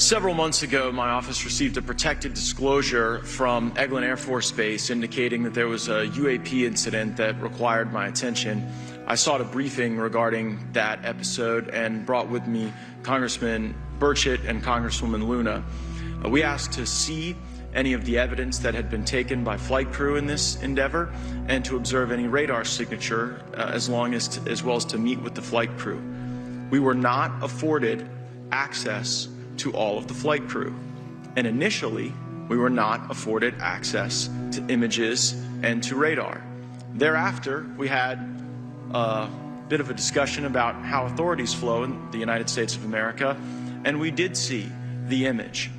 Several months ago, my office received a protected disclosure from Eglin Air Force Base indicating that there was a UAP incident that required my attention. I sought a briefing regarding that episode and brought with me Congressman Burchett and Congresswoman Luna. We asked to see any of the evidence that had been taken by flight crew in this endeavor and to observe any radar signature as well as to meet with the flight crew. We were not afforded access to all of the flight crew. And initially, we were not afforded access to images and to radar. Thereafter, we had a bit of a discussion about how authorities flow in the United States of America, and we did see the image.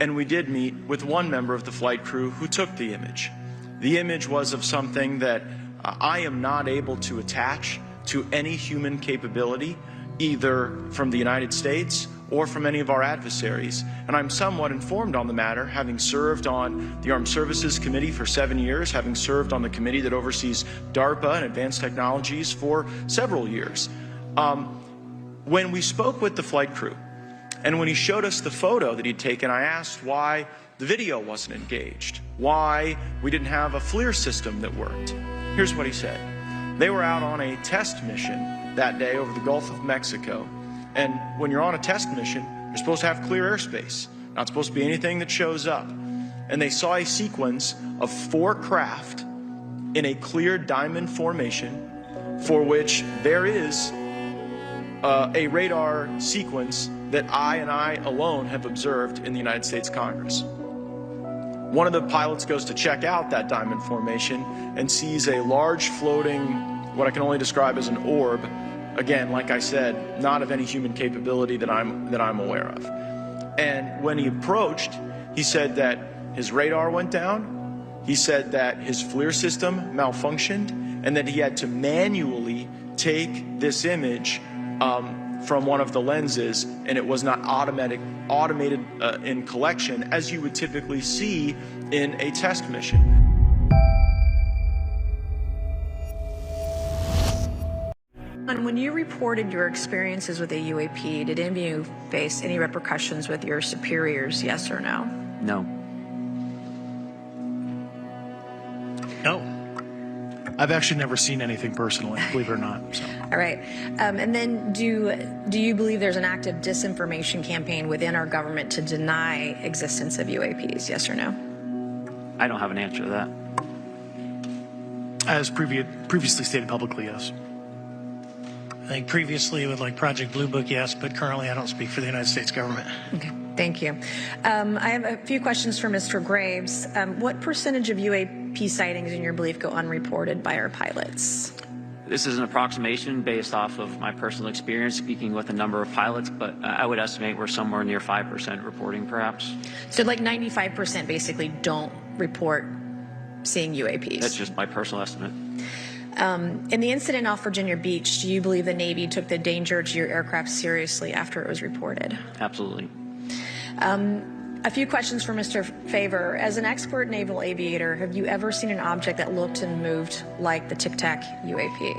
And we did meet with one member of the flight crew who took the image. The image was of something that I am not able to attach to any human capability, either from the United States or from any of our adversaries. And I'm somewhat informed on the matter, having served on the Armed Services Committee for 7 years, having served on the committee that oversees DARPA and advanced technologies for several years. When we spoke with the flight crew, and when he showed us the photo that he'd taken, I asked why the video wasn't engaged, why we didn't have a FLIR system that worked. Here's what he said. They were out on a test mission that day over the Gulf of Mexico. And when you're on a test mission, you're supposed to have clear airspace. Not supposed to be anything that shows up. And they saw a sequence of 4 craft in a clear diamond formation for which there is a radar sequence that I alone have observed in the United States Congress. One of the pilots goes to check out that diamond formation and sees a large floating, what I can only describe as an orb. Again, like I said, not of any human capability that I'm aware of. And when he approached, he said that his radar went down. He said that his FLIR system malfunctioned and that he had to manually take this image from one of the lenses, and it was not automated in collection as you would typically see in a test mission. And when you reported your experiences with a UAP, did any of you face any repercussions with your superiors, yes or no? No. No. I've actually never seen anything personally, believe it or not. So. All right. And then do you believe there's an active disinformation campaign within our government to deny existence of UAPs, yes or no? I don't have an answer to that. As previously stated publicly, yes. I think previously with like Project Blue Book, yes, but currently I don't speak for the United States government. Okay, thank you. I have a few questions for Mr. Graves. What percentage of UAP sightings in your belief go unreported by our pilots? This is an approximation based off of my personal experience speaking with a number of pilots, but I would estimate we're somewhere near 5% reporting perhaps. So like 95% basically don't report seeing UAPs? That's just my personal estimate. In the incident off Virginia Beach, do you believe the Navy took the danger to your aircraft seriously after it was reported? Absolutely. A few questions for Mr. Favor. As an expert naval aviator, have you ever seen an object that looked and moved like the Tic Tac UAP?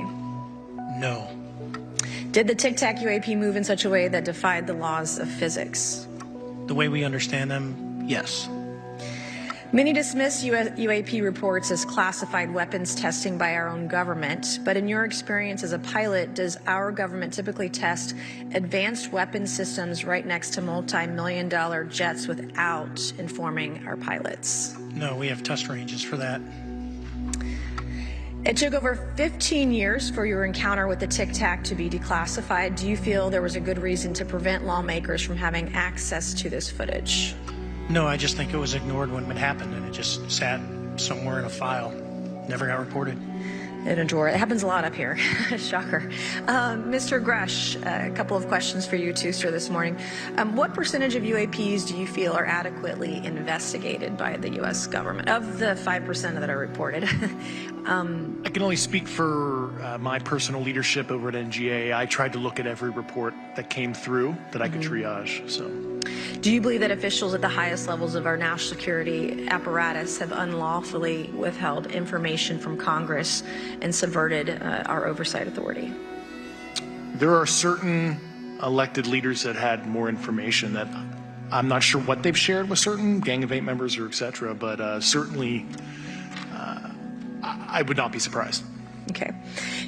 No. Did the Tic Tac UAP move in such a way that defied the laws of physics? The way we understand them, yes. Many dismiss UAP reports as classified weapons testing by our own government, but in your experience as a pilot, does our government typically test advanced weapon systems right next to multi-million-dollar jets without informing our pilots? No, we have test ranges for that. It took over 15 years for your encounter with the Tic Tac to be declassified. Do you feel there was a good reason to prevent lawmakers from having access to this footage? No, I just think it was ignored when it happened and it just sat somewhere in a file. Never got reported. In a drawer. It happens a lot up here. Shocker. Mr. Grush, a couple of questions for you too, sir, this morning. What percentage of UAPs do you feel are adequately investigated by the U.S. government, of the 5% that are reported? I can only speak for my personal leadership over at NGA. I tried to look at every report that came through that I could triage. So. Do you believe that officials at the highest levels of our national security apparatus have unlawfully withheld information from Congress and subverted our oversight authority? There are certain elected leaders that had more information that I'm not sure what they've shared with certain Gang of Eight members or et cetera, but certainly I would not be surprised. Okay.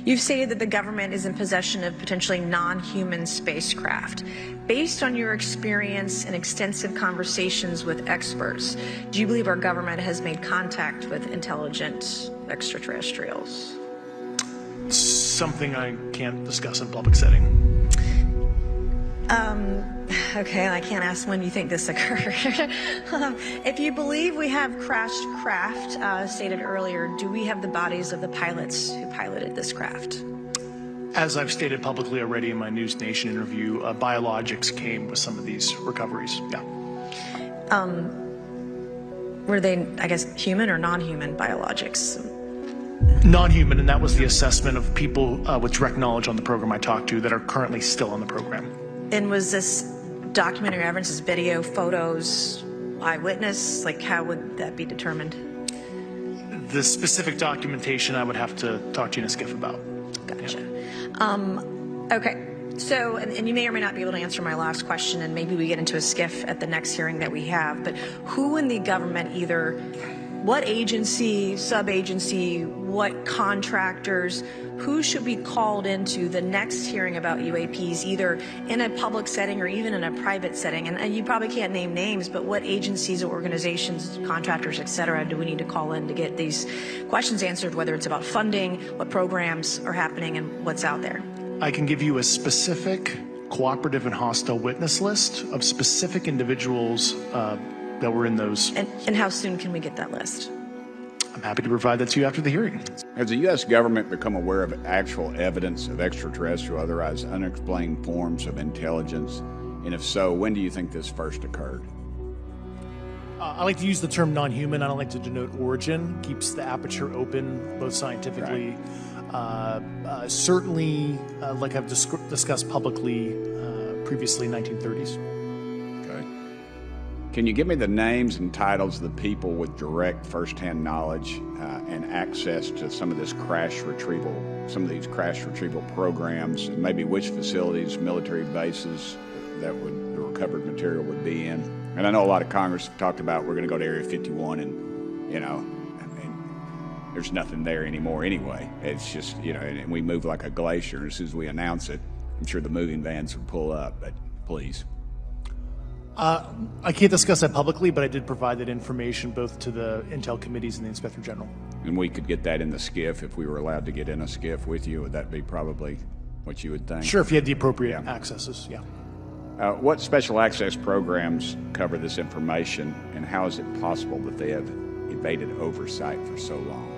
You've stated that the government is in possession of potentially non-human spacecraft. Based on your experience and extensive conversations with experts, do you believe our government has made contact with intelligent extraterrestrials? Something I can't discuss in public setting. Okay, I can't ask when you think this occurred. If you believe we have crashed craft, stated earlier, do we have the bodies of the pilots who piloted this craft? As I've stated publicly already in my News Nation interview, biologics came with some of these recoveries. Yeah. Were they, I guess, human or non-human biologics? Non-human, and that was the assessment of people with direct knowledge on the program I talked to that are currently still on the program. And was this documentary evidence, this video, photos, eyewitness? Like, how would that be determined? The specific documentation I would have to talk to you in a skiff about. Gotcha. Yeah. Okay. So, and you may or may not be able to answer my last question, and maybe we get into a skiff at the next hearing that we have, but who in the government, either what agency, sub-agency, what contractors, who should be called into the next hearing about UAPs, either in a public setting or even in a private setting? And you probably can't name names, but what agencies or organizations, contractors, et cetera, do we need to call in to get these questions answered, whether it's about funding, what programs are happening, and what's out there? I can give you a specific cooperative and hostile witness list of specific individuals that were in those. And how soon can we get that list? I'm happy to provide that to you after the hearing. Has the U.S. government become aware of actual evidence of extraterrestrial, otherwise unexplained forms of intelligence? And if so, when do you think this first occurred? I like to use the term non-human. I don't like to denote origin. Keeps the aperture open, both scientifically. Right. Certainly, like I've discussed publicly previously, 1930s. Can you give me the names and titles of the people with direct first-hand knowledge and access to some of this crash retrieval, some of these crash retrieval programs, and maybe which facilities, military bases that the recovered material would be in? And I know a lot of Congress have talked about we're going to go to Area 51, and there's nothing there anymore anyway. It's just and we move like a glacier. And as soon as we announce it, I'm sure the moving vans will pull up. But please. I can't discuss that publicly, but I did provide that information both to the Intel committees and the Inspector General. And we could get that in the skiff if we were allowed to get in a skiff with you. Would that be probably what you would think? Sure, if you had the appropriate accesses, yeah. What special access programs cover this information, and how is it possible that they have evaded oversight for so long?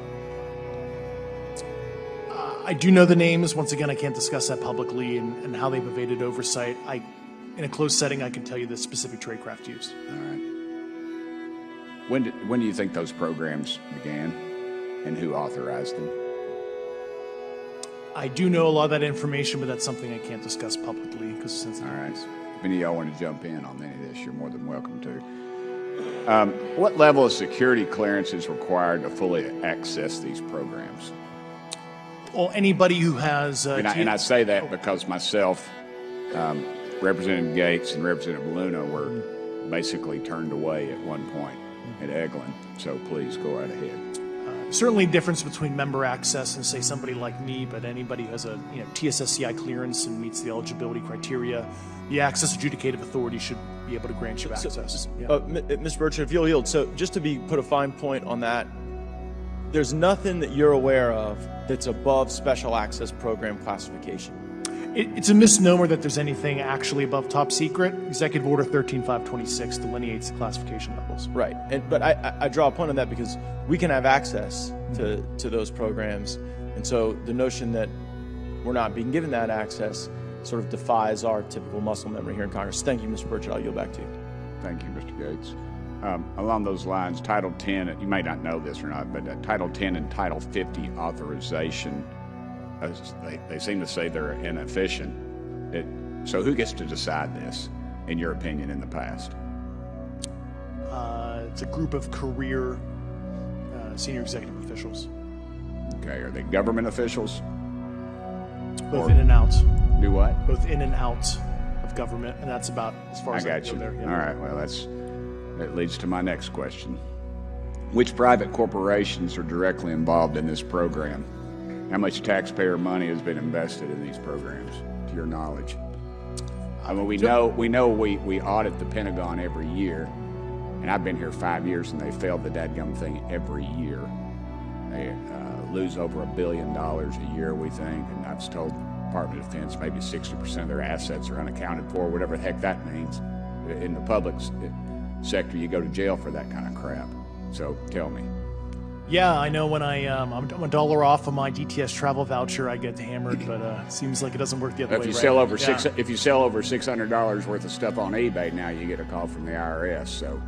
I do know the names. Once again, I can't discuss that publicly and how they've evaded oversight. In a closed setting, I can tell you the specific tradecraft used. All right. When do you think those programs began, and who authorized them? I do know a lot of that information, but that's something I can't discuss publicly because it's sensitive. All right. If any of y'all want to jump in on any of this, you're more than welcome to. What level of security clearance is required to fully access these programs? Well, anybody who has... and I say that because myself... Representative Gates and Representative Luna were basically turned away at one point at Eglin, so please go right ahead. Certainly difference between member access and, say, somebody like me, but anybody who has a TSSCI clearance and meets the eligibility criteria, the Access Adjudicative Authority should be able to grant you access. Mr. Burchett, if you'll yield, so just to put a fine point on that, there's nothing that you're aware of that's above special access program classification. It's a misnomer that there's anything actually above top secret. Executive Order 13526 delineates the classification levels. Right, but I draw a point on that because we can have access to those programs, and so the notion that we're not being given that access sort of defies our typical muscle memory here in Congress. Thank you, Mr. Burchett. I'll yield back to you. Thank you, Mr. Gates. Along those lines, Title 10, you may not know this or not, but Title 10 and Title 50 authorization, they seem to say they're inefficient. So who gets to decide this, in your opinion, in the past? It's a group of career senior executive officials. Okay, are they government officials? Both in and out. Do what? Both in and out of government, and that's about as far I as I got can you. go there. Yeah. All right, well, that leads to my next question. Which private corporations are directly involved in this program? How much taxpayer money has been invested in these programs, to your knowledge? I mean, we know we audit the Pentagon every year, and I've been here 5 years, and they failed the dadgum thing every year. They lose over $1 billion a year, we think, and I was told Department of Defense maybe 60% of their assets are unaccounted for, whatever the heck that means. In the public sector, you go to jail for that kind of crap. So tell me. Yeah, I know when I'm $1 off of my DTS travel voucher, I get hammered, but seems like it doesn't work the other way. If you right? sell over Yeah. if you sell over $600 worth of stuff on eBay, now you get a call from the IRS. So,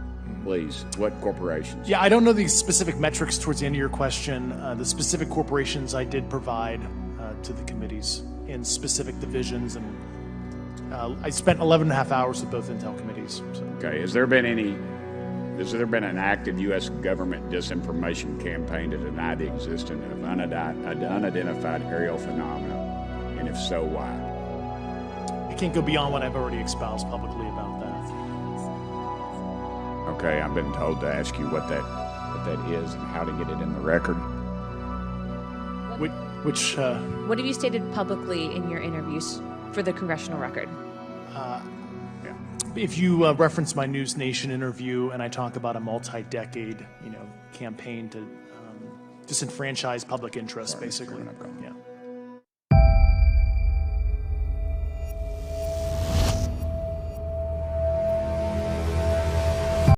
please, what corporations? Yeah, I don't know the specific metrics towards the end of your question. The specific corporations I did provide to the committees in specific divisions, and I spent 11 and a half hours with both Intel committees. So. Okay, has there been an active U.S. government disinformation campaign to deny the existence of unidentified aerial phenomena? And if so, why? I can't go beyond what I've already espoused publicly about that. Okay, I've been told to ask you what that is and how to get it in the record. What have you stated publicly in your interviews for the congressional record? If you reference my News Nation interview, and I talk about a multi-decade, campaign to disenfranchise public interest, basically. Yeah.